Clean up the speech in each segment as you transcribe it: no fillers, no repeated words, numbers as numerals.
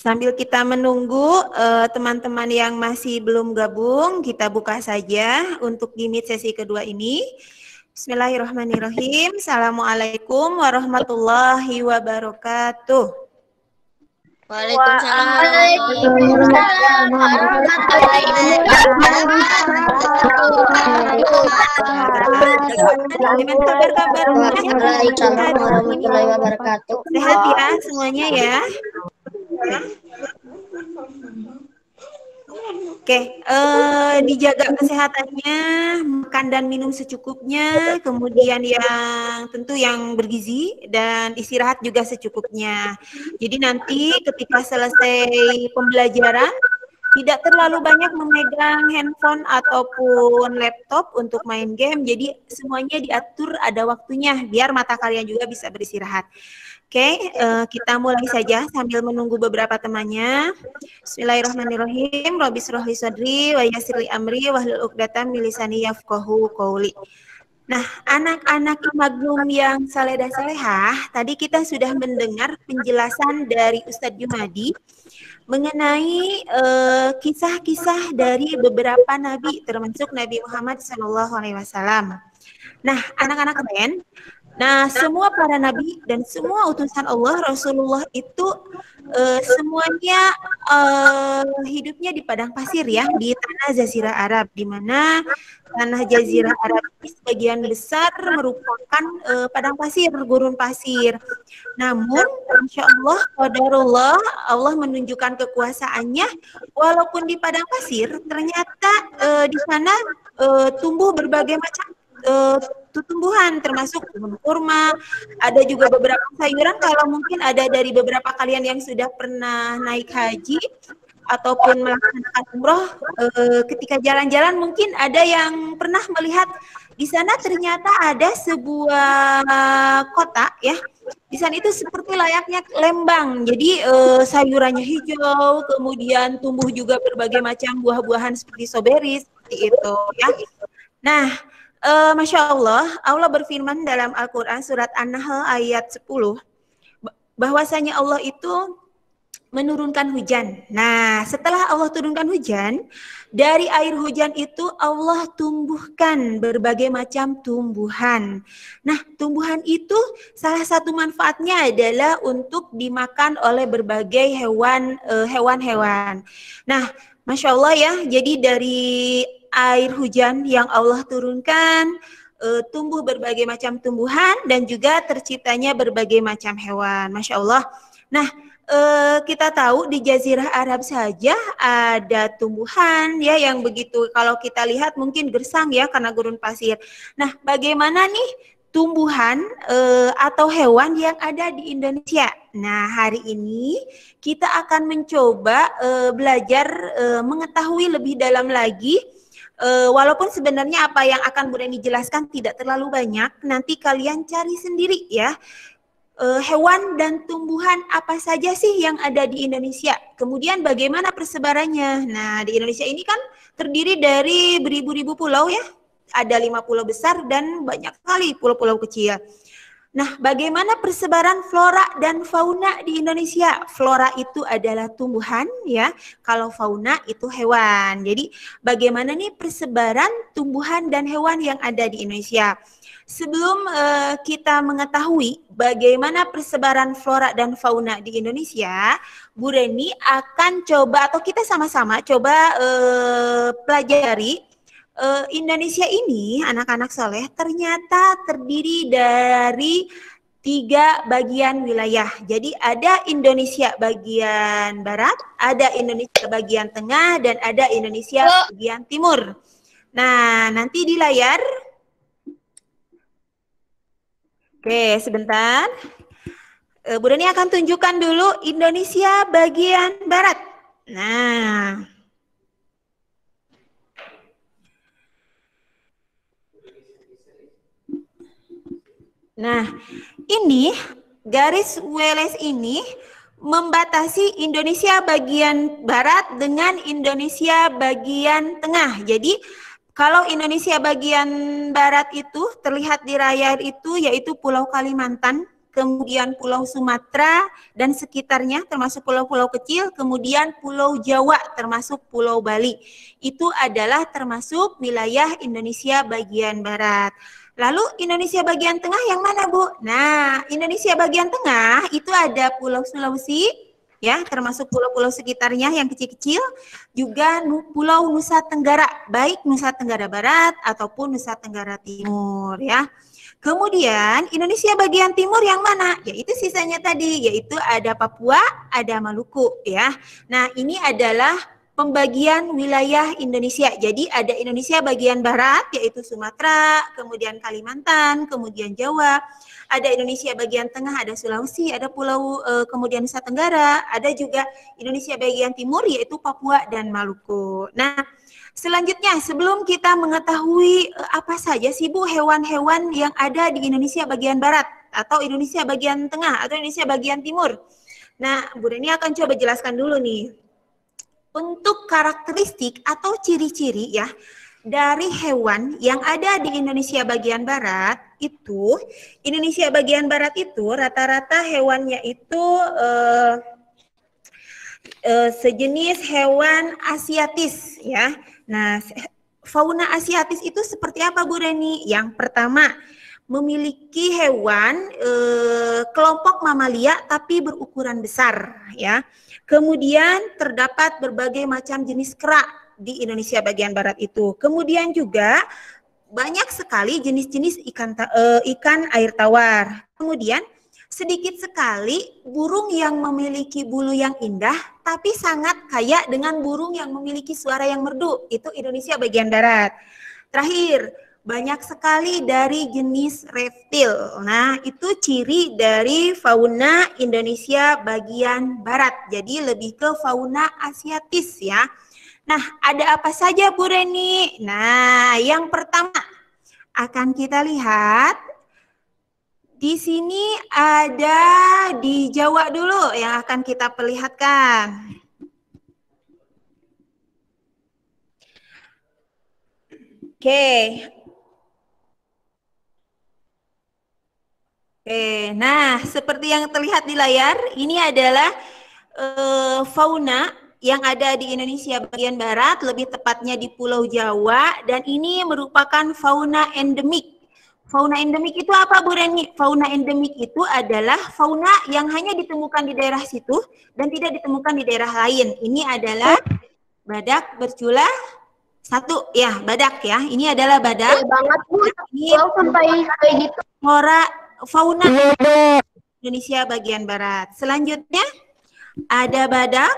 Sambil kita menunggu teman-teman yang masih belum gabung, kita buka saja untuk di Meet sesi kedua ini. Bismillahirrahmanirrahim. Assalamualaikum warahmatullahi wabarakatuh. Waalaikumsalam warahmatullahi wabarakatuh. Sehat ya semuanya ya. Oke, dijaga kesehatannya, makan dan minum secukupnya, kemudian yang tentu yang bergizi dan istirahat juga secukupnya. Jadi nanti ketika selesai pembelajaran, tidak terlalu banyak memegang handphone ataupun laptop untuk main game, jadi semuanya diatur ada waktunya biar mata kalian juga bisa beristirahat. Oke, kita mulai saja sambil menunggu beberapa temannya. Bismillahirrahmanirrahim. Rabbi shrah li sadri wa yassir li amri wahlul 'uqdatam min lisani yafqahu qouli. Nah, anak-anak Magnum yang saleh dan salehah, tadi kita sudah mendengar penjelasan dari Ustadz Jumadi mengenai kisah-kisah dari beberapa nabi, termasuk Nabi Muhammad SAW. Nah, anak-anak kalian, nah, semua para nabi dan semua utusan Allah, Rasulullah itu semuanya hidupnya di padang pasir ya, di tanah Jazirah Arab, di mana tanah Jazirah Arab ini sebagian besar merupakan padang pasir, gurun pasir. Namun, insya Allah, qadarullah, Allah menunjukkan kekuasaannya, walaupun di padang pasir, ternyata di sana tumbuh berbagai macam tumbuhan, termasuk pohon kurma, ada juga beberapa sayuran. Kalau mungkin ada dari beberapa kalian yang sudah pernah naik haji ataupun melaksanakan umroh, ketika jalan-jalan mungkin ada yang pernah melihat di sana ternyata ada sebuah kota ya. Di sana itu seperti layaknya Lembang, jadi sayurannya hijau, kemudian tumbuh juga berbagai macam buah-buahan seperti stroberi, seperti itu ya. Nah, Masya Allah, Allah berfirman dalam Al-Quran surat An-Nahl ayat 10, bahwasanya Allah itu menurunkan hujan. Nah, setelah Allah turunkan hujan, dari air hujan itu Allah tumbuhkan berbagai macam tumbuhan. Nah, tumbuhan itu salah satu manfaatnya adalah untuk dimakan oleh berbagai hewan-hewan. Nah, Masya Allah ya, jadi dari air hujan yang Allah turunkan, tumbuh berbagai macam tumbuhan dan juga terciptanya berbagai macam hewan. Masya Allah. Nah, kita tahu di Jazirah Arab saja ada tumbuhan ya yang begitu, kalau kita lihat mungkin gersang ya karena gurun pasir. Nah, bagaimana nih tumbuhan atau hewan yang ada di Indonesia? Nah, hari ini kita akan mencoba belajar mengetahui lebih dalam lagi. Walaupun sebenarnya apa yang akan Bu Reni jelaskan tidak terlalu banyak, nanti kalian cari sendiri ya. Hewan dan tumbuhan apa saja sih yang ada di Indonesia? Kemudian bagaimana persebarannya? Nah, di Indonesia ini kan terdiri dari beribu-ribu pulau ya. Ada 5 pulau besar dan banyak sekali pulau-pulau kecil. Nah, bagaimana persebaran flora dan fauna di Indonesia? Flora itu adalah tumbuhan ya, kalau fauna itu hewan. Jadi, bagaimana nih persebaran tumbuhan dan hewan yang ada di Indonesia? Sebelum kita mengetahui bagaimana persebaran flora dan fauna di Indonesia, Bu Reni akan coba atau kita sama-sama coba pelajari Indonesia ini, anak-anak soleh, ternyata terdiri dari 3 bagian wilayah. Jadi ada Indonesia bagian barat, ada Indonesia bagian tengah, dan ada Indonesia bagian timur. Nah, nanti di layar. Oke, sebentar. Bu Reni akan tunjukkan dulu Indonesia bagian barat. Nah, ini garis WLS ini membatasi Indonesia bagian barat dengan Indonesia bagian tengah. Jadi kalau Indonesia bagian barat itu terlihat di layar itu yaitu Pulau Kalimantan. kemudian Pulau Sumatera dan sekitarnya termasuk pulau-pulau kecil, kemudian Pulau Jawa termasuk Pulau Bali. Itu adalah termasuk wilayah Indonesia bagian barat. Lalu Indonesia bagian tengah yang mana, Bu? Nah, Indonesia bagian tengah itu ada Pulau Sulawesi, ya, termasuk pulau-pulau sekitarnya yang kecil-kecil, juga Pulau Nusa Tenggara, baik Nusa Tenggara Barat ataupun Nusa Tenggara Timur, ya. Kemudian Indonesia bagian timur yang mana? Yaitu sisanya tadi, yaitu ada Papua, ada Maluku, ya. Nah, ini adalah pembagian wilayah Indonesia. Jadi ada Indonesia bagian barat, yaitu Sumatera, kemudian Kalimantan, kemudian Jawa. Ada Indonesia bagian tengah, ada Sulawesi, ada pulau kemudian Nusa Tenggara, ada juga Indonesia bagian timur, yaitu Papua dan Maluku. Nah, selanjutnya sebelum kita mengetahui apa saja sih Bu hewan-hewan yang ada di Indonesia bagian barat, atau Indonesia bagian tengah, atau Indonesia bagian timur. Nah, Bu Reni akan coba jelaskan dulu nih. Untuk karakteristik atau ciri-ciri ya dari hewan yang ada di Indonesia bagian barat itu, Indonesia bagian barat itu rata-rata hewannya itu sejenis hewan asiatis ya. Nah, fauna asiatis itu seperti apa Bu Reni? Yang pertama, memiliki hewan kelompok mamalia tapi berukuran besar ya. Kemudian terdapat berbagai macam jenis kera di Indonesia bagian barat itu. Kemudian juga banyak sekali jenis-jenis ikan air tawar. Kemudian sedikit sekali burung yang memiliki bulu yang indah tapi sangat kaya dengan burung yang memiliki suara yang merdu. Itu Indonesia bagian barat. Terakhir, banyak sekali dari jenis reptil. Nah, itu ciri dari fauna Indonesia bagian barat. Jadi lebih ke fauna asiatis ya. Nah, ada apa saja Bu Reni? Nah, yang pertama akan kita lihat di sini ada di Jawa dulu yang akan kita perlihatkan. Oke. Oke, nah seperti yang terlihat di layar, ini adalah fauna yang ada di Indonesia bagian barat, lebih tepatnya di Pulau Jawa, dan ini merupakan fauna endemik. Fauna endemik itu apa Bu Reni? Fauna endemik itu adalah fauna yang hanya ditemukan di daerah situ dan tidak ditemukan di daerah lain. Ini adalah badak bercula satu, ya badak ya. Ini adalah badak. Banget Bu, ini sampai kayak gitu. Fauna Indonesia bagian barat. Selanjutnya ada badak.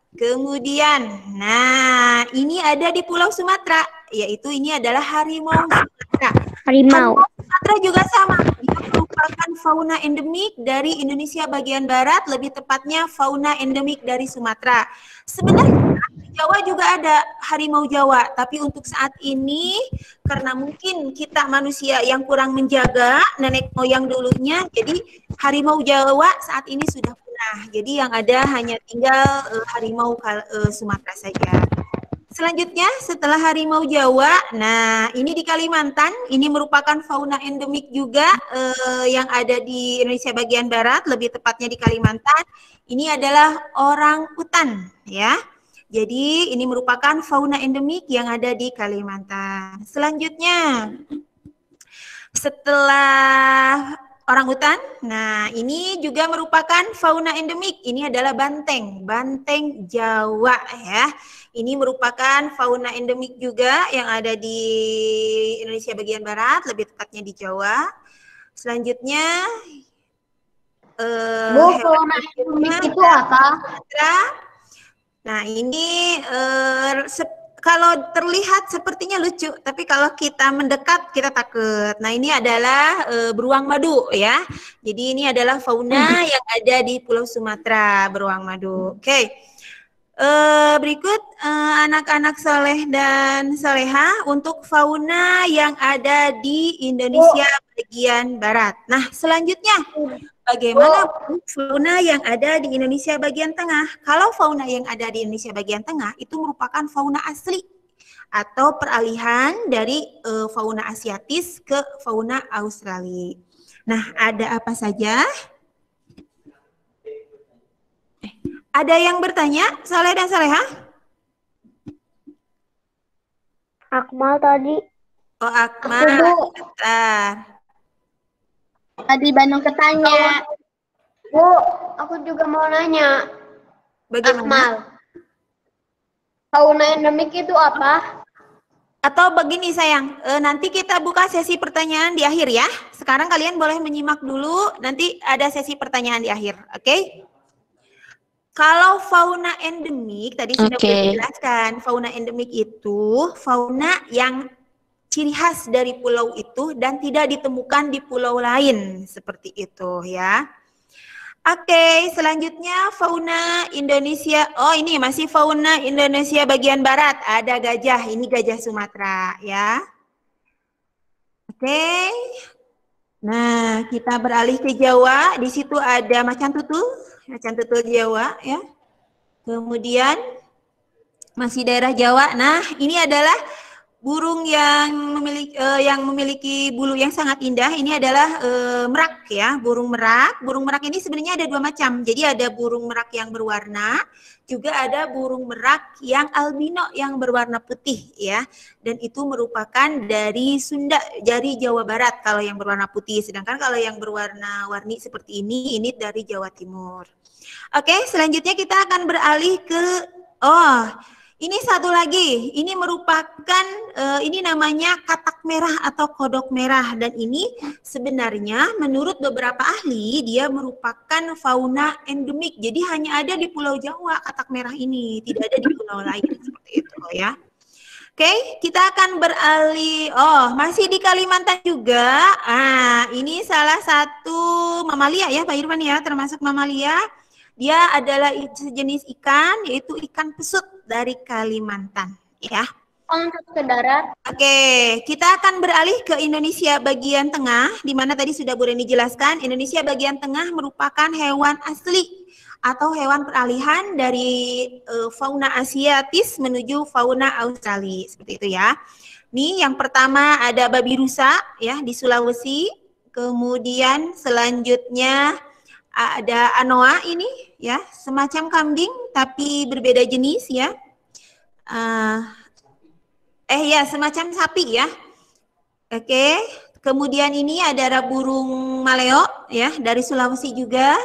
Kemudian, nah ini ada di Pulau Sumatera, yaitu ini adalah harimau Sumatera. Harimau Sumatera juga sama, dia merupakan fauna endemik dari Indonesia bagian barat, lebih tepatnya fauna endemik dari Sumatera. Sebenarnya di Jawa juga ada harimau Jawa, tapi untuk saat ini karena mungkin kita manusia yang kurang menjaga nenek moyang dulunya, jadi harimau Jawa saat ini sudah punah. Jadi yang ada hanya tinggal harimau Sumatera saja. Selanjutnya setelah harimau Jawa, nah ini di Kalimantan, ini merupakan fauna endemik juga yang ada di Indonesia bagian barat, lebih tepatnya di Kalimantan. Ini adalah orang utan ya. Jadi ini merupakan fauna endemik yang ada di Kalimantan. Selanjutnya setelah orangutan, nah ini juga merupakan fauna endemik. Ini adalah banteng, banteng Jawa ya. Ini merupakan fauna endemik juga yang ada di Indonesia bagian barat, lebih tepatnya di Jawa. Selanjutnya, Bu, fauna endemik itu apa? Nah ini kalau terlihat sepertinya lucu, tapi kalau kita mendekat kita takut. Nah ini adalah beruang madu ya. Jadi ini adalah fauna yang ada di Pulau Sumatera, beruang madu. Oke. Berikut anak-anak soleh dan soleha untuk fauna yang ada di Indonesia bagian barat. Nah selanjutnya, bagaimana fauna yang ada di Indonesia bagian tengah? Kalau fauna yang ada di Indonesia bagian tengah itu merupakan fauna asli atau peralihan dari fauna asiatis ke fauna Australia. Nah, ada apa saja? Ada yang bertanya, Saleh dan Salehah? Akmal tadi. Oh, Akmal. Aku, Bu. Bentar. Tadi Bandung ketanya. Bu, aku juga mau nanya. Bagaimana? Akmal. Fauna endemik itu apa? Atau begini sayang, nanti kita buka sesi pertanyaan di akhir ya. Sekarang kalian boleh menyimak dulu, nanti ada sesi pertanyaan di akhir, oke? Kalau fauna endemik, tadi sudah dijelaskan, fauna endemik itu fauna yang ciri khas dari pulau itu dan tidak ditemukan di pulau lain, seperti itu ya. Oke, selanjutnya fauna Indonesia. Oh, ini masih fauna Indonesia bagian barat. Ada gajah, ini gajah Sumatera ya. Oke. Nah, kita beralih ke Jawa. Di situ ada macan tutul Jawa ya. Kemudian masih daerah Jawa. Nah, ini adalah burung yang memiliki bulu yang sangat indah. Ini adalah merak ya, burung merak. Burung merak ini sebenarnya ada dua macam. Jadi ada burung merak yang berwarna, juga ada burung merak yang albino yang berwarna putih ya. Dan itu merupakan dari Sunda, dari Jawa Barat kalau yang berwarna putih. Sedangkan kalau yang berwarna-warni seperti ini dari Jawa Timur. Oke, selanjutnya kita akan beralih ke ini satu lagi, ini merupakan, ini namanya katak merah atau kodok merah. Dan ini sebenarnya menurut beberapa ahli, dia merupakan fauna endemik. Jadi hanya ada di Pulau Jawa katak merah ini, tidak ada di pulau lain, seperti itu ya. Oke, kita akan beralih, masih di Kalimantan juga. Ini salah satu mamalia ya Pak Irwan ya, termasuk mamalia. Dia adalah sejenis ikan, yaitu ikan pesut dari Kalimantan, ya. Untuk ke darat. Oke, kita akan beralih ke Indonesia bagian tengah, di mana tadi sudah Bu Reni jelaskan, Indonesia bagian tengah merupakan hewan asli atau hewan peralihan dari fauna asiatis menuju fauna Australia, seperti itu ya. Nih, yang pertama ada babi rusa, ya, di Sulawesi. Kemudian selanjutnya ada anoa ini ya, semacam kambing tapi berbeda jenis ya. Semacam sapi ya. Oke. Kemudian ini ada burung maleo ya, dari Sulawesi juga.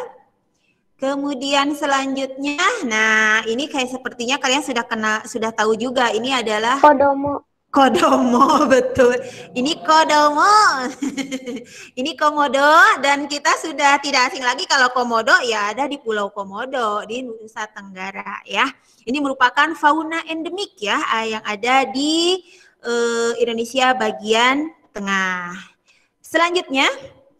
Kemudian selanjutnya, nah ini kayak sepertinya kalian sudah tahu juga, ini adalah Kodomo, betul. Ini kodomo. Ini komodo dan kita sudah tidak asing lagi kalau komodo ya ada di Pulau Komodo di Nusa Tenggara ya. Ini merupakan fauna endemik ya yang ada di Indonesia bagian tengah. Selanjutnya,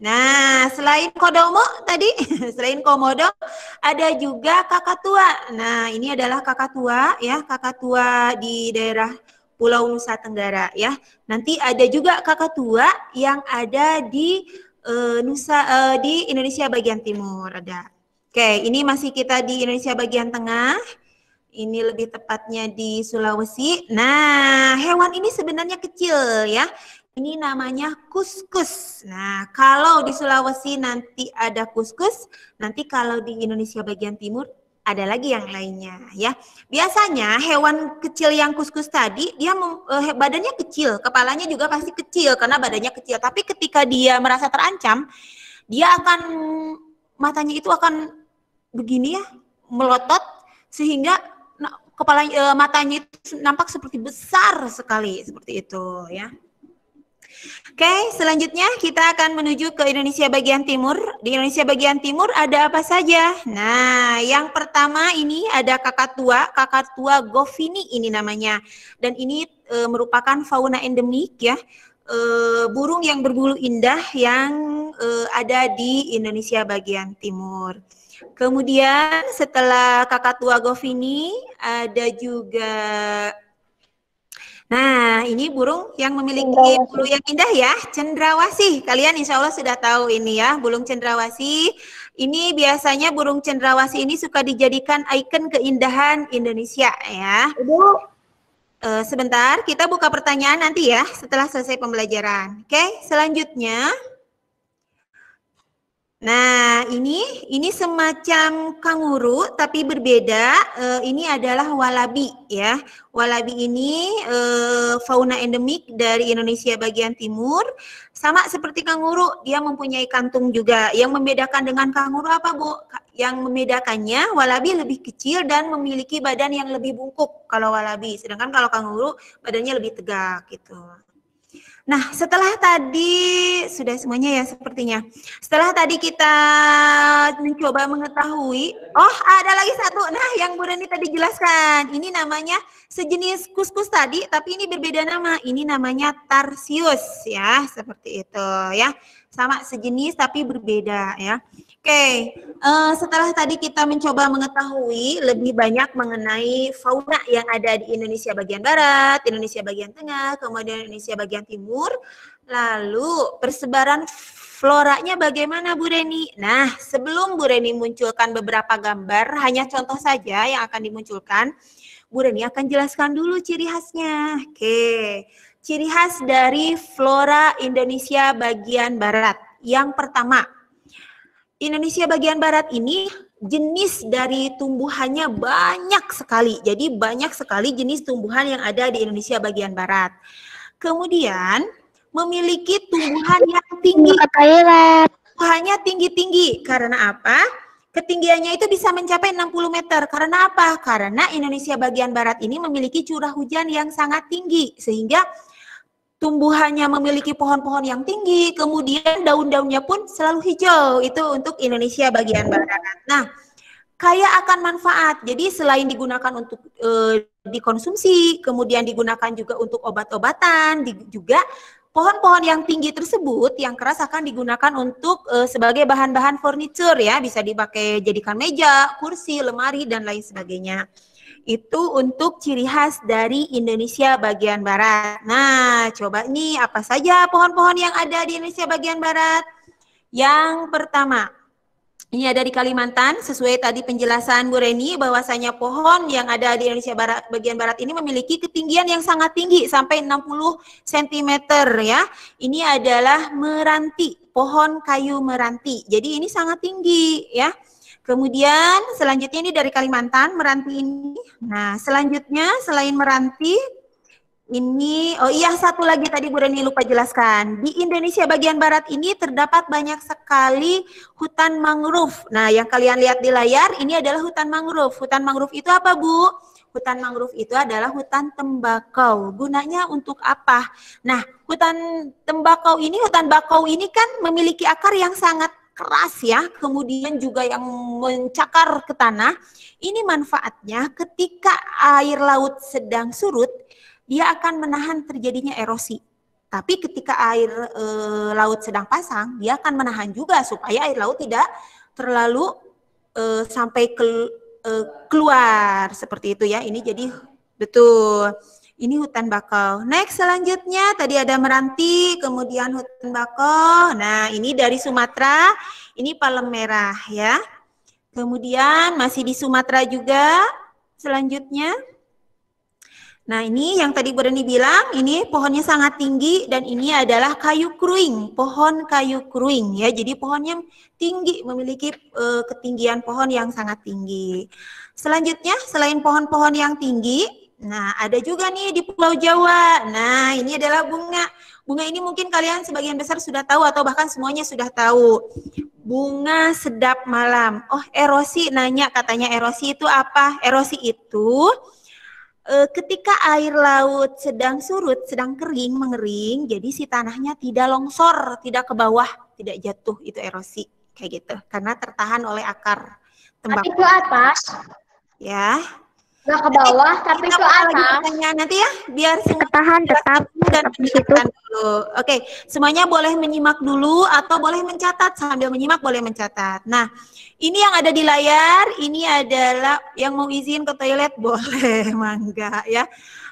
nah selain kodomo tadi, selain komodo ada juga kakatua. Nah ini adalah kakatua ya, kakatua di daerah Pulau Nusa Tenggara ya. Nanti ada juga kakatua yang ada di di Indonesia bagian timur ada. Oke, ini masih kita di Indonesia bagian tengah. Ini lebih tepatnya di Sulawesi. Nah, hewan ini sebenarnya kecil ya. Ini namanya kuskus. Nah, kalau di Sulawesi nanti ada kuskus, nanti kalau di Indonesia bagian timur ada lagi yang lainnya ya. Biasanya hewan kecil yang kuskus tadi dia badannya kecil, kepalanya juga pasti kecil karena badannya kecil. Tapi ketika dia merasa terancam, dia akan matanya itu akan begini ya, melotot sehingga matanya itu nampak seperti besar sekali seperti itu ya. Oke, selanjutnya kita akan menuju ke Indonesia bagian timur. Di Indonesia bagian timur ada apa saja? Nah, yang pertama ini ada kakatua govini ini namanya. Dan ini merupakan fauna endemik ya. Burung yang berbulu indah yang ada di Indonesia bagian timur. Kemudian setelah kakatua govini ada juga, nah, ini burung yang memiliki bulu yang indah ya, cendrawasih. Kalian insya Allah sudah tahu ini ya, burung cendrawasih. Ini biasanya burung cendrawasih ini suka dijadikan ikon keindahan Indonesia ya. Sebentar, kita buka pertanyaan nanti ya, setelah selesai pembelajaran. Oke, selanjutnya. Nah, ini semacam kanguru tapi berbeda. Ini adalah walabi ya. Walabi ini fauna endemik dari Indonesia bagian timur. Sama seperti kanguru, dia mempunyai kantung juga. Yang membedakan dengan kanguru apa, Bu? Yang membedakannya, walabi lebih kecil dan memiliki badan yang lebih bungkuk kalau walabi. Sedangkan kalau kanguru badannya lebih tegak gitu. Nah, setelah tadi sudah semuanya ya sepertinya. Setelah tadi kita mencoba mengetahui, oh ada lagi satu. Nah, yang Bu Reni tadi jelaskan, ini namanya sejenis kuskus tadi, tapi ini berbeda nama. Ini namanya tarsius ya, seperti itu ya. Sama sejenis tapi berbeda ya. Oke, setelah tadi kita mencoba mengetahui lebih banyak mengenai fauna yang ada di Indonesia bagian barat, Indonesia bagian tengah, kemudian Indonesia bagian timur, lalu persebaran floranya bagaimana Bu Reni? Nah, sebelum Bu Reni munculkan beberapa gambar, hanya contoh saja yang akan dimunculkan, Bu Reni akan jelaskan dulu ciri khasnya. Oke, ciri khas dari flora Indonesia bagian barat. Yang pertama, Indonesia bagian barat ini jenis dari tumbuhannya banyak sekali. Jadi banyak sekali jenis tumbuhan yang ada di Indonesia bagian barat. Kemudian memiliki tumbuhan yang tinggi. Tumbuhannya tinggi-tinggi. Karena apa? Ketinggiannya itu bisa mencapai 60 meter. Karena apa? Karena Indonesia bagian barat ini memiliki curah hujan yang sangat tinggi. Sehingga tumbuhannya memiliki pohon-pohon yang tinggi, kemudian daun-daunnya pun selalu hijau. Itu untuk Indonesia bagian barat. Nah, kaya akan manfaat. Jadi selain digunakan untuk dikonsumsi, kemudian digunakan juga untuk obat-obatan, juga pohon-pohon yang tinggi tersebut yang keras akan digunakan untuk sebagai bahan-bahan furniture ya, bisa dipakai jadikan meja, kursi, lemari dan lain sebagainya. Itu untuk ciri khas dari Indonesia bagian barat. Nah, coba nih apa saja pohon-pohon yang ada di Indonesia bagian barat? Yang pertama, ini ada di Kalimantan, sesuai tadi penjelasan Bu Reni, bahwasanya pohon yang ada di Indonesia bagian barat ini memiliki ketinggian yang sangat tinggi, sampai 60 cm ya. Ini adalah meranti, pohon kayu meranti. Jadi ini sangat tinggi ya. Kemudian selanjutnya ini dari Kalimantan, meranti ini. Nah, selanjutnya selain meranti, ini, oh iya satu lagi tadi Bu Reni lupa jelaskan. Di Indonesia bagian barat ini terdapat banyak sekali hutan mangrove. Nah, yang kalian lihat di layar ini adalah hutan mangrove. Hutan mangrove itu apa, Bu? Hutan mangrove itu adalah hutan tembakau. Gunanya untuk apa? Nah, hutan bakau ini kan memiliki akar yang sangat keras ya, kemudian juga yang mencakar ke tanah. Ini manfaatnya ketika air laut sedang surut, dia akan menahan terjadinya erosi. Tapi ketika air laut sedang pasang, dia akan menahan juga supaya air laut tidak terlalu sampai keluar seperti itu ya. Ini jadi betul. Ini hutan bakau. Next selanjutnya tadi ada meranti, kemudian hutan bakau. Nah, ini dari Sumatera, ini palem merah ya. Kemudian masih di Sumatera juga. Selanjutnya. Nah, ini yang tadi Bu Reni bilang, ini pohonnya sangat tinggi dan ini adalah kayu kruing, pohon kayu kruing ya. Jadi pohonnya tinggi, memiliki ketinggian pohon yang sangat tinggi. Selanjutnya, selain pohon-pohon yang tinggi, nah ada juga nih di Pulau Jawa. Nah, ini adalah bunga. Bunga ini mungkin kalian sebagian besar sudah tahu atau bahkan semuanya sudah tahu. Bunga sedap malam. Oh, erosi nanya, katanya erosi itu apa? Erosi itu ketika air laut sedang surut, sedang kering, mengering, jadi si tanahnya tidak longsor, tidak ke bawah, tidak jatuh, itu erosi. Kayak gitu, karena tertahan oleh akar tembakau. Tapi ke atas. Ya. Nggak ke bawah, tapi ke atas. Nanti ya, biar Tertahan tetap dan menyimak dulu. Oke, semuanya boleh menyimak dulu atau boleh mencatat, sambil menyimak boleh mencatat. Nah, ini yang ada di layar, ini adalah yang mau izin ke toilet boleh, mangga ya.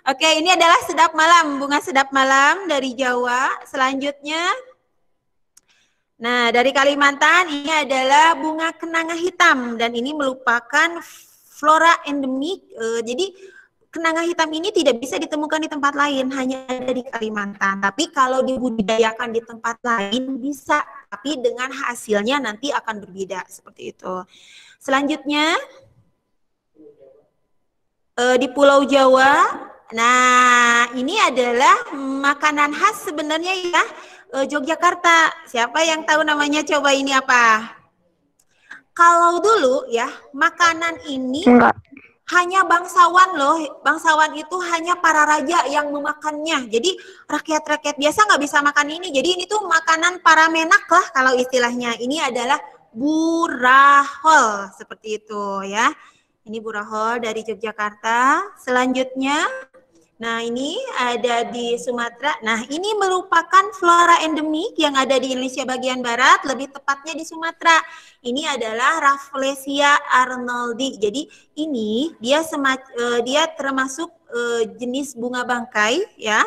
Oke, ini adalah sedap malam, bunga sedap malam dari Jawa. Selanjutnya, nah dari Kalimantan ini adalah bunga kenanga hitam dan ini merupakan flora endemik. Jadi kenanga hitam ini tidak bisa ditemukan di tempat lain, hanya ada di Kalimantan. Tapi kalau dibudidayakan di tempat lain bisa. tapi dengan hasilnya nanti akan berbeda seperti itu. Selanjutnya di Pulau Jawa, nah ini adalah makanan khas sebenarnya ya Yogyakarta. Siapa yang tahu namanya? Coba ini apa? Kalau dulu ya makanan ini hanya bangsawan loh, bangsawan itu hanya para raja yang memakannya. Jadi rakyat-rakyat biasa nggak bisa makan ini. Jadi ini tuh makanan para menak lah kalau istilahnya. Ini adalah burahol seperti itu ya. Ini burahol dari Yogyakarta. Selanjutnya, nah ini ada di Sumatera. Nah ini merupakan flora endemik yang ada di Indonesia bagian barat, lebih tepatnya di Sumatera. Ini adalah Rafflesia arnoldi. Jadi ini dia termasuk jenis bunga bangkai ya.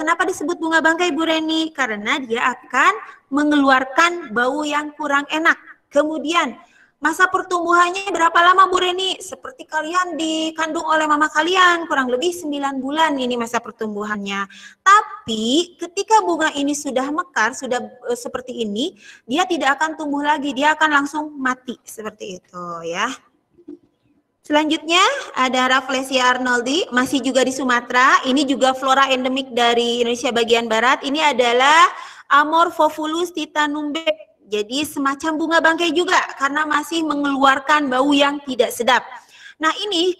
Kenapa disebut bunga bangkai Bu Reni? Karena dia akan mengeluarkan bau yang kurang enak. Kemudian masa pertumbuhannya berapa lama Bu Reni? Seperti kalian dikandung oleh mama kalian, kurang lebih 9 bulan ini masa pertumbuhannya. Tapi ketika bunga ini sudah mekar, sudah seperti ini, dia tidak akan tumbuh lagi, dia akan langsung mati seperti itu ya. Selanjutnya ada Rafflesia arnoldi, masih juga di Sumatera. Ini juga flora endemik dari Indonesia bagian barat. Ini adalah Amorphophilus titanumbeck. Jadi semacam bunga bangkai juga karena masih mengeluarkan bau yang tidak sedap. Nah ini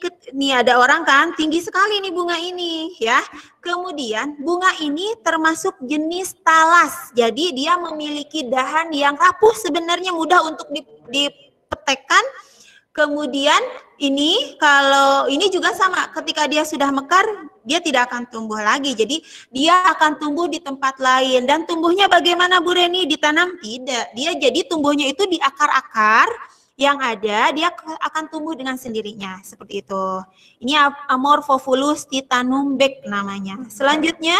ada orang kan tinggi sekali nih bunga ini ya. Kemudian bunga ini termasuk jenis talas. Jadi dia memiliki dahan yang rapuh sebenarnya, mudah untuk dipetekkan. Kemudian ini kalau ini juga sama, ketika dia sudah mekar dia tidak akan tumbuh lagi. Jadi dia akan tumbuh di tempat lain. Dan tumbuhnya bagaimana Bu Reni? Ditanam? Tidak. Dia jadi tumbuhnya itu di akar-akar yang ada, dia akan tumbuh dengan sendirinya seperti itu. Ini Amorphophilus titanumbeck namanya. Selanjutnya,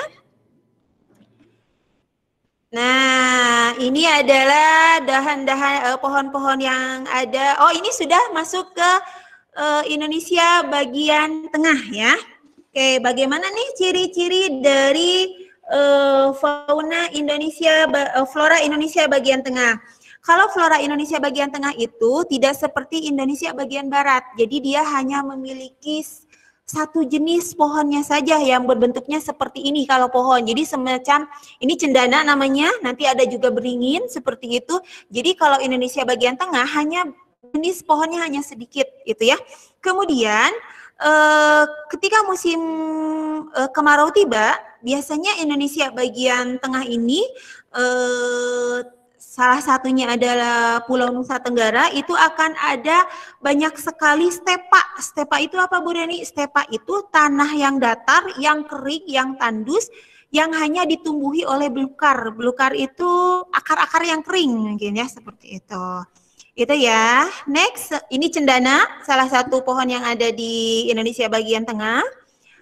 nah ini adalah dahan-dahan pohon-pohon yang ada. Oh ini sudah masuk ke Indonesia bagian tengah ya. Oke, bagaimana nih ciri-ciri dari fauna Indonesia, flora Indonesia bagian tengah? Kalau flora Indonesia bagian tengah itu tidak seperti Indonesia bagian barat. Jadi dia hanya memiliki satu jenis pohonnya saja yang berbentuknya seperti ini kalau pohon. Jadi semacam ini cendana namanya, nanti ada juga beringin seperti itu. Jadi kalau Indonesia bagian tengah hanya jenis pohonnya hanya sedikit gitu ya. Kemudian ketika musim kemarau tiba, biasanya Indonesia bagian tengah ini salah satunya adalah Pulau Nusa Tenggara, itu akan ada banyak sekali stepa. Stepa itu apa Bu Reni? Stepa itu tanah yang datar, yang kering, yang tandus, yang hanya ditumbuhi oleh belukar. Belukar itu akar-akar yang kering mungkin ya, seperti itu. Itu ya. Next, ini cendana, salah satu pohon yang ada di Indonesia bagian tengah.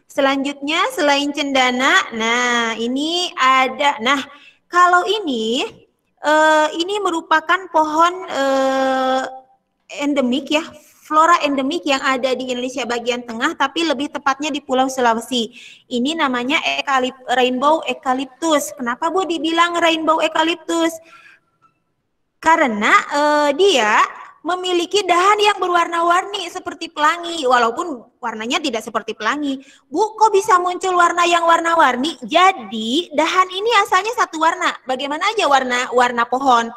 Selanjutnya, selain cendana, nah ini ada, nah kalau ini merupakan pohon endemik ya, flora endemik yang ada di Indonesia bagian tengah, tapi lebih tepatnya di Pulau Sulawesi. Ini namanya rainbow eucalyptus. Kenapa Bu dibilang rainbow eucalyptus? Karena dia memiliki dahan yang berwarna-warni seperti pelangi, walaupun warnanya tidak seperti pelangi. Bu, kok bisa muncul warna yang warna-warni? Jadi dahan ini asalnya satu warna, bagaimana aja warna pohon.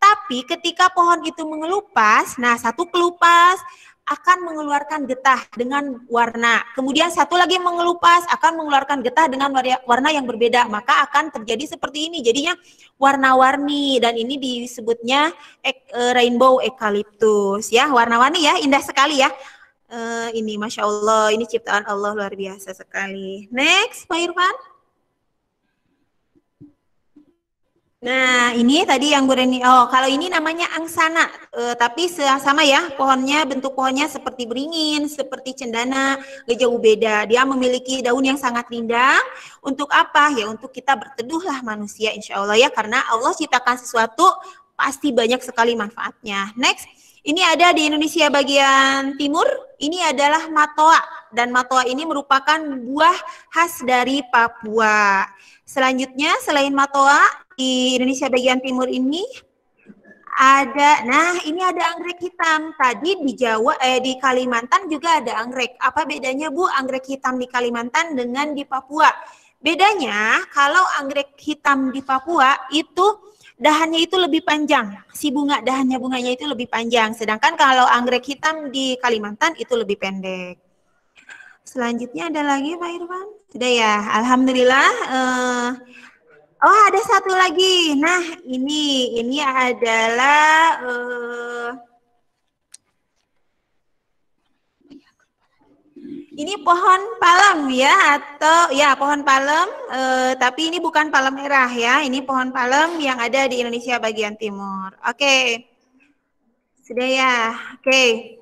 Tapi ketika pohon itu mengelupas, nah satu kelupas akan mengeluarkan getah dengan warna. Kemudian satu lagi mengelupas akan mengeluarkan getah dengan warna yang berbeda. Maka akan terjadi seperti ini. Jadinya warna-warni, dan ini disebutnya rainbow eucalyptus ya. Warna-warni ya, indah sekali ya. Ini Masya Allah, ini ciptaan Allah luar biasa sekali. Next, Pak Irfan. Nah, ini tadi yang Bu Reni. Oh, kalau ini namanya angsana, tapi sama ya, pohonnya, bentuk pohonnya seperti beringin, seperti cendana, gak jauh beda. Dia memiliki daun yang sangat rindang. Untuk apa? Ya, untuk kita berteduhlah manusia, insya Allah ya, karena Allah ciptakan sesuatu pasti banyak sekali manfaatnya. Next, ini ada di Indonesia bagian timur. Ini adalah matoa, dan matoa ini merupakan buah khas dari Papua. Selanjutnya, selain matoa, di Indonesia bagian timur ini ada, nah ini ada anggrek hitam. Tadi di Jawa, di Kalimantan juga ada anggrek. Apa bedanya Bu anggrek hitam di Kalimantan dengan di Papua? Bedanya kalau anggrek hitam di Papua itu dahannya itu lebih panjang. Si bunganya itu lebih panjang. Sedangkan kalau anggrek hitam di Kalimantan itu lebih pendek. Selanjutnya ada lagi Pak Irfan? Sudah ya, Alhamdulillah. Oh, ada satu lagi. Nah, ini adalah ini pohon palem ya, atau ya pohon palem, tapi ini bukan palem merah ya. Ini pohon palem yang ada di Indonesia bagian timur. Oke. Sudah ya. Oke.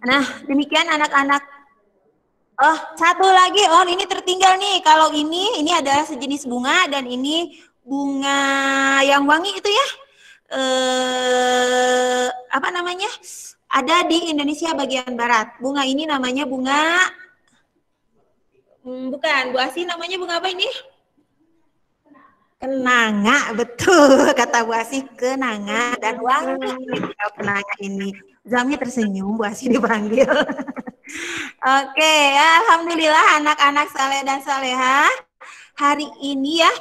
Nah, demikian anak-anak. Oh, satu lagi. Oh, ini tertinggal nih. Kalau ini adalah sejenis bunga dan ini bunga yang wangi itu ya. Apa namanya? Ada di Indonesia bagian barat. Bunga ini namanya bunga bukan, Bu Asi namanya bunga apa ini? Kenanga, betul kata Bu Asi, kenanga dan wangi. Kenanga ini. Zami tersenyum, Bu Asi dipanggil. Oke, alhamdulillah anak-anak saleh dan salehah. Hari ini ya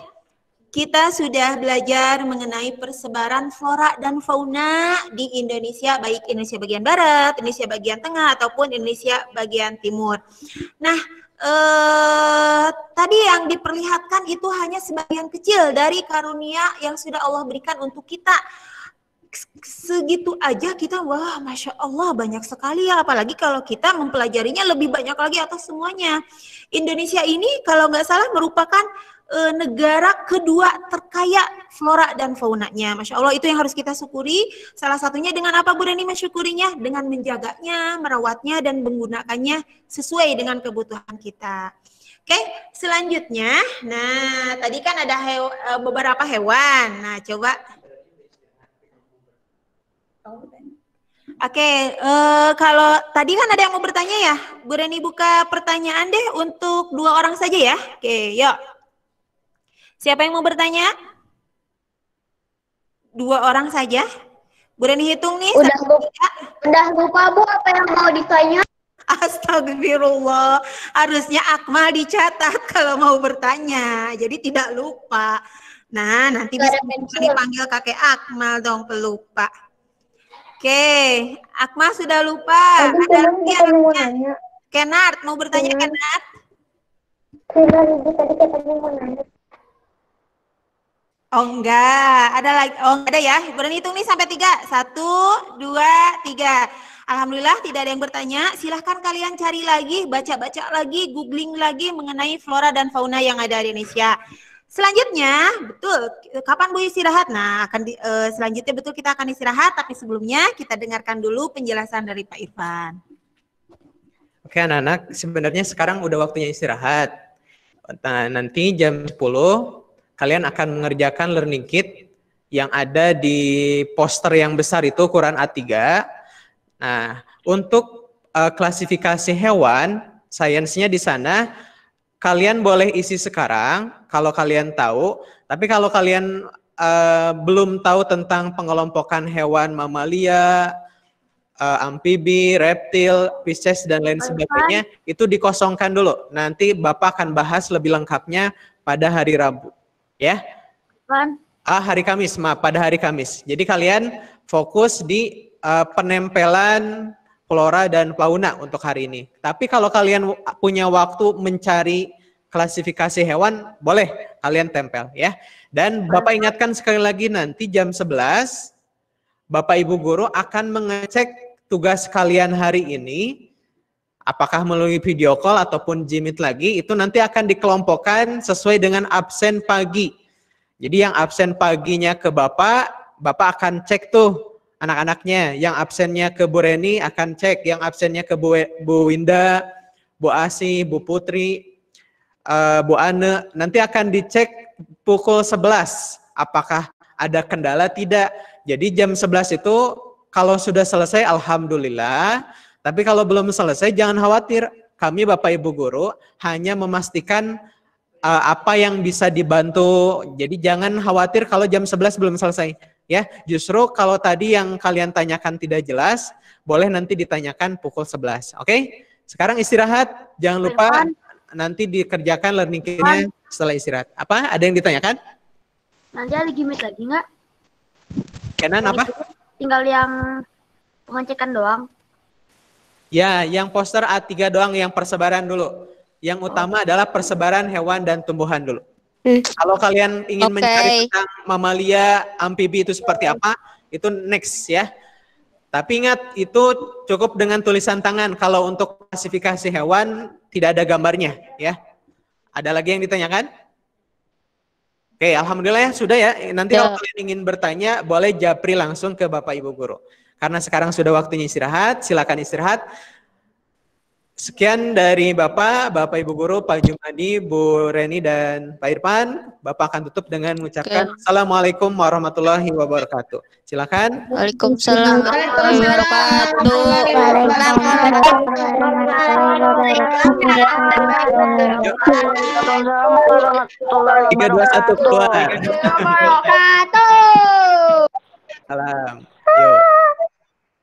kita sudah belajar mengenai persebaran flora dan fauna di Indonesia, baik Indonesia bagian barat, Indonesia bagian tengah ataupun Indonesia bagian timur. Nah, tadi yang diperlihatkan itu hanya sebagian kecil dari karunia yang sudah Allah berikan untuk kita. Segitu aja kita, wah Masya Allah banyak sekali ya, apalagi kalau kita mempelajarinya lebih banyak lagi atas semuanya. Indonesia ini kalau nggak salah merupakan negara kedua terkaya flora dan faunanya. Masya Allah, itu yang harus kita syukuri. Salah satunya dengan apa Bu Reni mensyukurinya? Dengan menjaganya, merawatnya, dan menggunakannya sesuai dengan kebutuhan kita. Oke, selanjutnya, nah tadi kan ada beberapa hewan. Nah coba. Oke, kalau tadi kan ada yang mau bertanya ya, Bu Reni buka pertanyaan deh untuk 2 orang saja ya. Oke, yuk. Siapa yang mau bertanya? 2 orang saja. Bu Reni hitung nih. Udah lupa Bu apa yang mau ditanya. Astagfirullah. Harusnya Akmal dicatat kalau mau bertanya. Jadi tidak lupa. Nah, nanti bisa dipanggil kakek Akmal dong pelupa. Oke, Akmal sudah lupa. Ada lagi yang mau nanya. Kenard, mau bertanya Kenard? Tadi katanya mau nanya. Oh enggak, ada lagi. Oh enggak ada ya. Berani hitung nih sampai 3. 1, 2, 3. Alhamdulillah tidak ada yang bertanya. Silahkan kalian cari lagi, baca-baca lagi, googling lagi mengenai flora dan fauna yang ada di Indonesia. Selanjutnya, betul, kapan Bu istirahat? Nah, selanjutnya betul kita akan istirahat, tapi sebelumnya kita dengarkan dulu penjelasan dari Pak Irfan. Oke anak-anak, sebenarnya sekarang udah waktunya istirahat. Nah, nanti jam 10, kalian akan mengerjakan learning kit yang ada di poster yang besar itu, Quran A3. Nah, untuk klasifikasi hewan, sainsnya di sana, kalian boleh isi sekarang kalau kalian tahu, tapi kalau kalian belum tahu tentang pengelompokan hewan mamalia, amfibi, reptil, Pisces dan lain sebagainya, itu dikosongkan dulu. Nanti Bapak akan bahas lebih lengkapnya pada hari Rabu, ya. Hari Kamis, maaf, pada hari Kamis. Jadi kalian fokus di penempelan flora dan fauna untuk hari ini. Tapi kalau kalian punya waktu mencari klasifikasi hewan, boleh kalian tempel ya. Dan Bapak ingatkan sekali lagi nanti jam 11, Bapak Ibu Guru akan mengecek tugas kalian hari ini, apakah melalui video call ataupun Jimit lagi, itu nanti akan dikelompokkan sesuai dengan absen pagi. Jadi yang absen paginya ke Bapak akan cek tuh anak-anaknya, yang absennya ke Bu Reni akan cek, yang absennya ke Bu Winda, Bu Asi, Bu Putri, Bu Ane, nanti akan dicek pukul 11, apakah ada kendala tidak. Jadi jam 11 itu kalau sudah selesai alhamdulillah, tapi kalau belum selesai jangan khawatir, kami Bapak Ibu Guru hanya memastikan apa yang bisa dibantu. Jadi jangan khawatir kalau jam 11 belum selesai. Ya, justru kalau tadi yang kalian tanyakan tidak jelas, boleh nanti ditanyakan pukul 11. Oke? Sekarang istirahat, jangan lupa nanti dikerjakan learning kit-nya setelah istirahat. Apa? Ada yang ditanyakan? Nanti ada gimmick lagi nggak? Kenan apa? Tinggal yang pengecekan doang. Ya, yang poster A3 doang, yang persebaran dulu. Yang utama adalah persebaran hewan dan tumbuhan dulu. Kalau kalian ingin mencari tentang mamalia, amfibi itu seperti apa, itu next ya. Tapi ingat, itu cukup dengan tulisan tangan. Kalau untuk klasifikasi hewan, tidak ada gambarnya ya. Ada lagi yang ditanyakan? Oke, alhamdulillah ya, sudah ya. Nanti kalau kalian ingin bertanya, boleh japri langsung ke Bapak Ibu Guru. Karena sekarang sudah waktunya istirahat, silakan istirahat. Sekian dari Bapak Ibu Guru, Pak Jumadi, Bu Reni, dan Pak Irfan. Bapak akan tutup dengan mengucapkan Assalamualaikum warahmatullahi wabarakatuh. Silakan. Waalaikumsalam warahmatullahi wabarakatuh. 3, 2, 1, keluar. Salam. Yuk.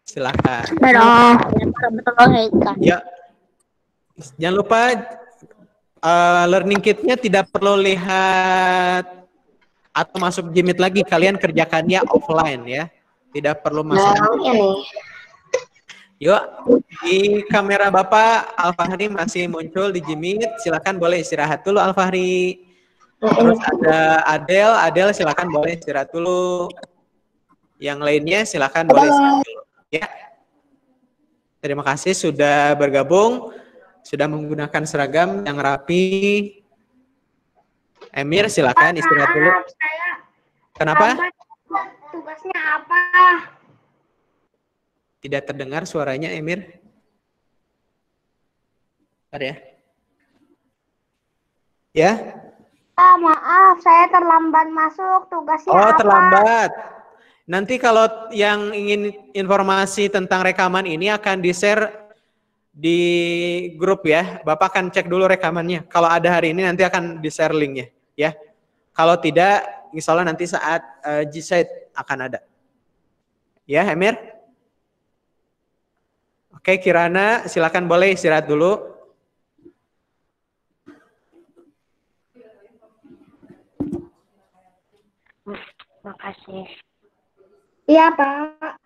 Silakan. Ya. Jangan lupa learning kit-nya tidak perlu lihat atau masuk Jimit lagi. Kalian kerjakannya offline ya. Tidak perlu masuk. Yuk, di kamera Bapak Al-Fahri masih muncul di Jimit. Silakan boleh istirahat dulu Al-Fahri. Terus ada Adel silakan boleh istirahat dulu. Yang lainnya silakan boleh istirahat dulu. Ya. Terima kasih sudah bergabung. Sudah menggunakan seragam yang rapi. Emir, silakan istirahat dulu. Kenapa? Tugasnya apa? Tidak terdengar suaranya, Emir. Bentar ya. Ya? Maaf, saya terlambat masuk. Tugasnya apa? Terlambat. Nanti kalau yang ingin informasi tentang rekaman ini akan di-share di grup ya. Bapak akan cek dulu rekamannya. Kalau ada hari ini nanti akan di-share linknya ya. Kalau tidak, insya Allah nanti saat G-Site akan ada. Ya, Emir? Oke, Kirana silakan boleh istirahat dulu. Makasih. Iya, Pak.